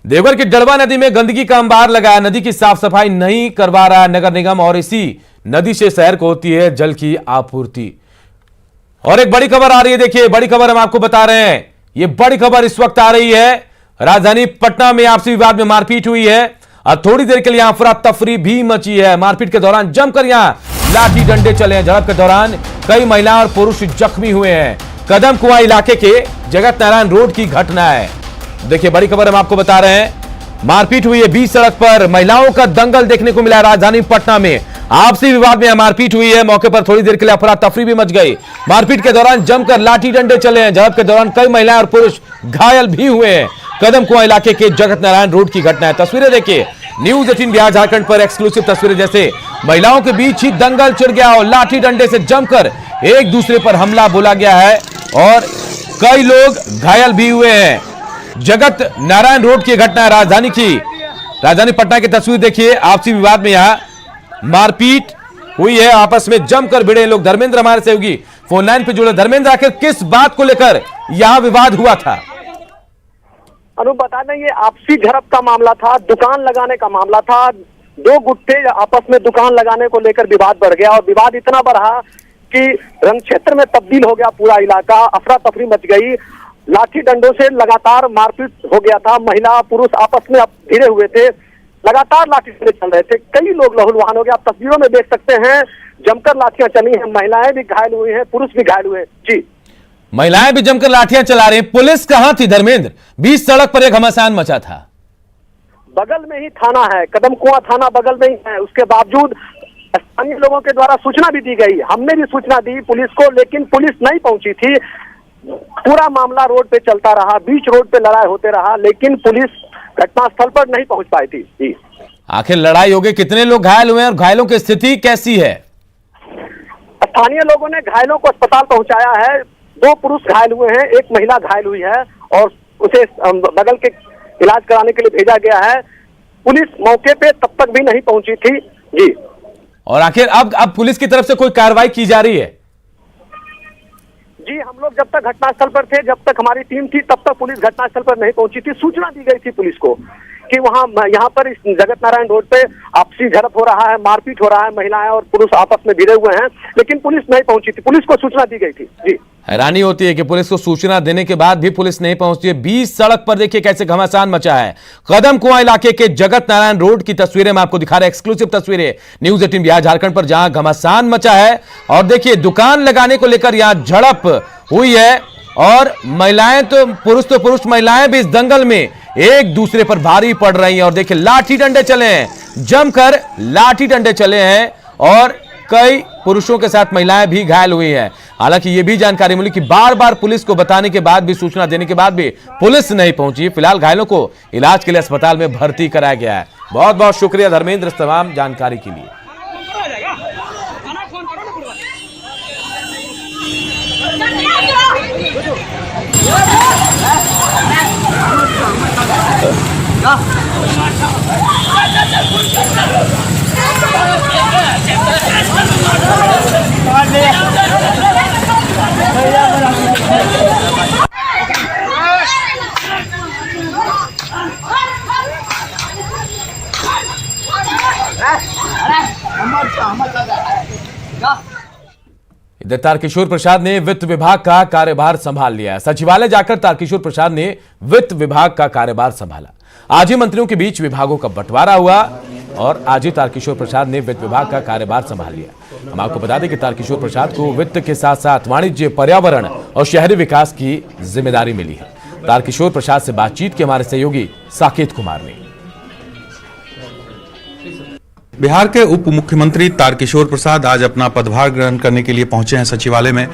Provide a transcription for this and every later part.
देवघर की डड़वा नदी में गंदगी का अंबार लगा। नदी की साफ सफाई नहीं करवा रहा नगर निगम और इसी नदी से शहर को होती है जल की आपूर्ति। और एक बड़ी खबर आ रही है, देखिए बड़ी खबर हम आपको बता रहे हैं। ये बड़ी खबर इस वक्त आ रही है, राजधानी पटना में आपसी विवाद में मारपीट हुई है और थोड़ी देर के लिए अफरा तफरी भी मची है। मारपीट के दौरान जमकर यहां लाठी डंडे चले हैं। झड़प के दौरान कई महिला और पुरुष जख्मी हुए हैं। कदम कुआं इलाके के जगत नारायण रोड की घटना है। देखिए बड़ी खबर हम आपको बता रहे हैं, मारपीट हुई है बीच सड़क पर। महिलाओं का दंगल देखने को मिला राजधानी पटना में। आपसी विवाद में मारपीट हुई है। मौके पर थोड़ी देर के लिए अफरा तफरी भी मच गई। मारपीट के दौरान जमकर लाठी डंडे चले हैं। झड़प के दौरान कई महिलाएं और पुरुष घायल भी हुए हैं। कदम कुआं इलाके के जगत नारायण रोड की घटना है। तस्वीरें देखिए, न्यूज 18 बिहार झारखंड पर एक्सक्लूसिव तस्वीरें। जैसे महिलाओं के बीच ही दंगल छिड़ गया और लाठी डंडे से जमकर एक दूसरे पर हमला बोला गया है और कई लोग घायल भी हुए हैं। जगत नारायण रोड की घटना है राजधानी पटना की तस्वीर देखिए। आपसी विवाद में यहां मारपीट हुई है, आपस में जमकर भिड़े लोग। धर्मेंद्र हमारे सहयोगी फोन लाइन पे जुड़े। धर्मेंद्र, आखिर किस बात को लेकर यहां विवाद हुआ था? अनु बता दें, ये आपसी झड़प का मामला था, दुकान लगाने का मामला था। दो गुट्टे आपस में दुकान लगाने को लेकर विवाद बढ़ गया और विवाद इतना बढ़ा कि रंग क्षेत्र में तब्दील हो गया पूरा इलाका। अफरा तफरी मच गई। लाठी डंडों से लगातार मारपीट हो गया था। महिला पुरुष आपस में भिड़े हुए थे, लगातार लाठी डंडे चल रहे थे। कई लोग लहूलुहान हो गए। आप तस्वीरों में देख सकते हैं, जमकर लाठियां चली हैं। महिलाएं भी घायल हुई हैं, पुरुष भी घायल हुए। जी, महिलाएं भी जमकर लाठियां चला रही हैं। पुलिस कहां थी धर्मेंद्र? बीच सड़क पर एक घमासान मचा था। बगल में ही थाना है, कदम कुआं थाना बगल में ही है। उसके बावजूद स्थानीय लोगों के द्वारा सूचना भी दी गई। हमने भी सूचना दी पुलिस को, लेकिन पुलिस नहीं पहुंची थी। पूरा मामला रोड पे चलता रहा, बीच रोड पे लड़ाई होते रहा, लेकिन पुलिस घटनास्थल पर नहीं पहुंच पाई थी। जी, आखिर लड़ाई हो गई, कितने लोग घायल हुए हैं और घायलों की स्थिति कैसी है? स्थानीय लोगों ने घायलों को अस्पताल पहुंचाया है। 2 पुरुष घायल हुए हैं, 1 महिला घायल हुई है और उसे बगल के इलाज कराने के लिए भेजा गया है। पुलिस मौके पे तब तक भी नहीं पहुंची थी। जी, और आखिर अब पुलिस की तरफ से कोई कार्रवाई की जा रही है? जी, हम लोग जब तक घटनास्थल पर थे, जब तक हमारी टीम थी, तब तक पुलिस घटनास्थल पर नहीं पहुंची थी। सूचना दी गई थी पुलिस को कि यहाँ पर इस जगत नारायण रोड पे आपसी झड़प हो रहा है, मारपीट हो रहा है, महिलाएं और पुरुष आपस में भिड़े हुए हैं, लेकिन पुलिस नहीं पहुंची थी। पुलिस को सूचना दी गई थी। जी, हैरानी होती है कि पुलिस को सूचना देने के बाद भी पुलिस नहीं पहुंचती है। बीच सड़क पर देखिए कैसे घमासान मचा है। कदम कुआं इलाके के जगत नारायण रोड की तस्वीरें हम आपको दिखा रहे हैं, एक्सक्लूसिव तस्वीरें न्यूज 18 बिहार झारखंड पर, जहां घमासान मचा है और देखिए दुकान लगाने को लेकर यहां झड़प हुई है और महिलाएं तो पुरुष महिलाएं भी इस दंगल में एक दूसरे पर भारी पड़ रही हैं। और देखिए लाठी डंडे चले हैं, जमकर लाठी डंडे चले हैं और कई पुरुषों के साथ महिलाएं भी घायल हुई हैं। हालांकि यह भी जानकारी मिली कि बार बार पुलिस को बताने के बाद भी, सूचना देने के बाद भी पुलिस नहीं पहुंची। फिलहाल घायलों को इलाज के लिए अस्पताल में भर्ती कराया गया है। बहुत बहुत शुक्रिया धर्मेंद्र इस तमाम जानकारी के लिए। इधर तारकिशोर प्रसाद ने वित्त विभाग का कार्यभार संभाल लिया है। सचिवालय जाकर तारकिशोर प्रसाद ने वित्त विभाग का कार्यभार संभाला। आज ही मंत्रियों के बीच विभागों का बंटवारा हुआ और आज ही तारकिशोर प्रसाद ने वित्त विभाग का कार्यभार संभाल लिया। हम आपको बता दें कि तारकिशोर प्रसाद को वित्त के साथ साथ वाणिज्य, पर्यावरण और शहरी विकास की जिम्मेदारी मिली है। तारकिशोर प्रसाद से बातचीत की हमारे सहयोगी साकेत कुमार ने। बिहार के उप मुख्यमंत्री तारकिशोर प्रसाद आज अपना पदभार ग्रहण करने के लिए पहुंचे हैं सचिवालय में।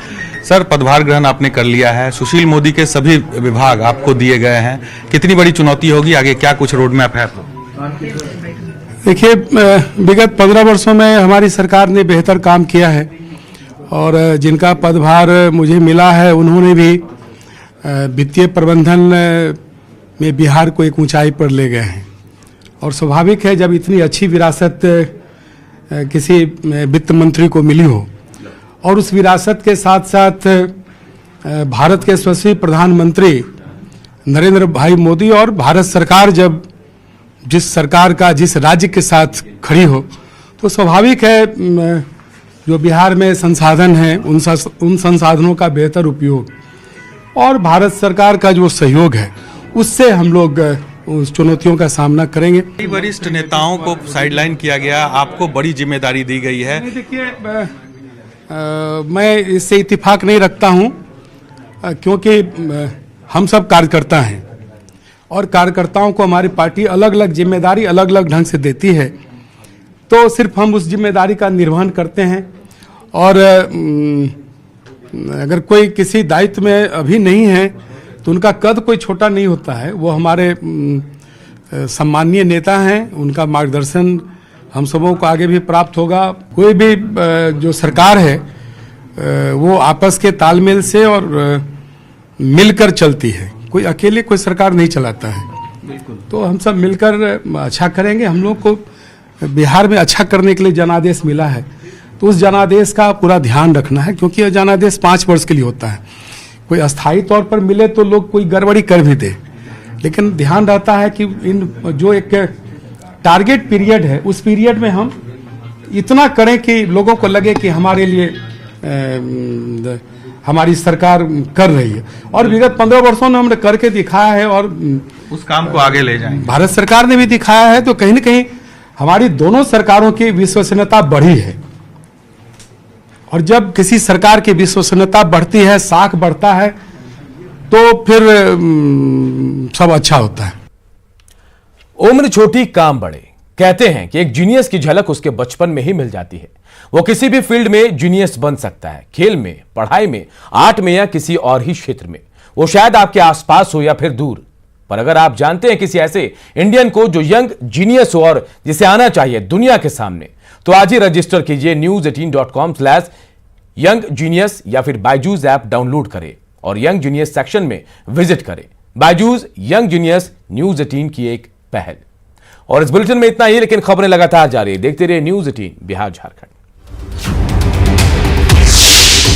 सर, पदभार ग्रहण आपने कर लिया है, सुशील मोदी के सभी विभाग आपको दिए गए हैं, कितनी बड़ी चुनौती होगी, आगे क्या कुछ रोड मैप है? देखिए, विगत 15 वर्षों में हमारी सरकार ने बेहतर काम किया है और जिनका पदभार मुझे मिला है उन्होंने भी वित्तीय प्रबंधन में बिहार को एक ऊंचाई पर ले गए हैं। और स्वाभाविक है, जब इतनी अच्छी विरासत किसी वित्त मंत्री को मिली हो और उस विरासत के साथ साथ भारत के यशस्वी प्रधानमंत्री नरेंद्र भाई मोदी और भारत सरकार जब जिस सरकार का जिस राज्य के साथ खड़ी हो तो स्वाभाविक है जो बिहार में संसाधन हैं उन संसाधनों का बेहतर उपयोग और भारत सरकार का जो सहयोग है उससे हम लोग उस चुनौतियों का सामना करेंगे। कई वरिष्ठ नेताओं को साइडलाइन किया गया, आपको बड़ी जिम्मेदारी दी गई है। देखिए मैं इससे इत्तेफाक नहीं रखता हूं क्योंकि हम सब कार्यकर्ता हैं और कार्यकर्ताओं को हमारी पार्टी अलग अलग जिम्मेदारी अलग अलग ढंग से देती है, तो सिर्फ हम उस जिम्मेदारी का निर्वहन करते हैं। और अगर कोई किसी दायित्व में अभी नहीं है तो उनका कद कोई छोटा नहीं होता है। वो हमारे सम्माननीय नेता हैं, उनका मार्गदर्शन हम सबों को आगे भी प्राप्त होगा। कोई भी जो सरकार है वो आपस के तालमेल से और मिलकर चलती है, कोई अकेले कोई सरकार नहीं चलाता है। तो हम सब मिलकर अच्छा करेंगे। हम लोग को बिहार में अच्छा करने के लिए जनादेश मिला है, तो उस जनादेश का पूरा ध्यान रखना है, क्योंकि यह जनादेश 5 वर्ष के लिए होता है। कोई अस्थायी तौर पर मिले तो लोग कोई गड़बड़ी कर भी दे, लेकिन ध्यान रहता है कि इन जो एक टारगेट पीरियड है उस पीरियड में हम इतना करें कि लोगों को लगे कि हमारे लिए हमारी सरकार कर रही है। और विगत 15 वर्षों में हमने करके दिखाया है और उस काम को आगे ले जाएंगे। भारत सरकार ने भी दिखाया है, तो कहीं न कहीं हमारी दोनों सरकारों की विश्वसनीयता बढ़ी है। और जब किसी सरकार की विश्वसनीयता बढ़ती है, साख बढ़ता है, तो फिर सब अच्छा होता है। उम्र छोटी काम बड़े, कहते हैं कि एक जीनियस की झलक उसके बचपन में ही मिल जाती है। वो किसी भी फील्ड में जीनियस बन सकता है, खेल में, पढ़ाई में, आर्ट में या किसी और ही क्षेत्र में। वो शायद आपके आसपास हो या फिर दूर। पर अगर आप जानते हैं किसी ऐसे इंडियन को जो यंग जीनियस हो और जिसे आना चाहिए दुनिया के सामने, तो आज ही रजिस्टर कीजिए news18.com/young-genius या फिर बायजूस ऐप डाउनलोड करें और यंग जीनियस सेक्शन में विजिट करें। बायजूस यंग जीनियस न्यूज 18 की एक पहल। और इस बुलेटिन में इतना ही, लेकिन खबरें लगातार जारी। देखते रहिए न्यूज 18 बिहार झारखंड।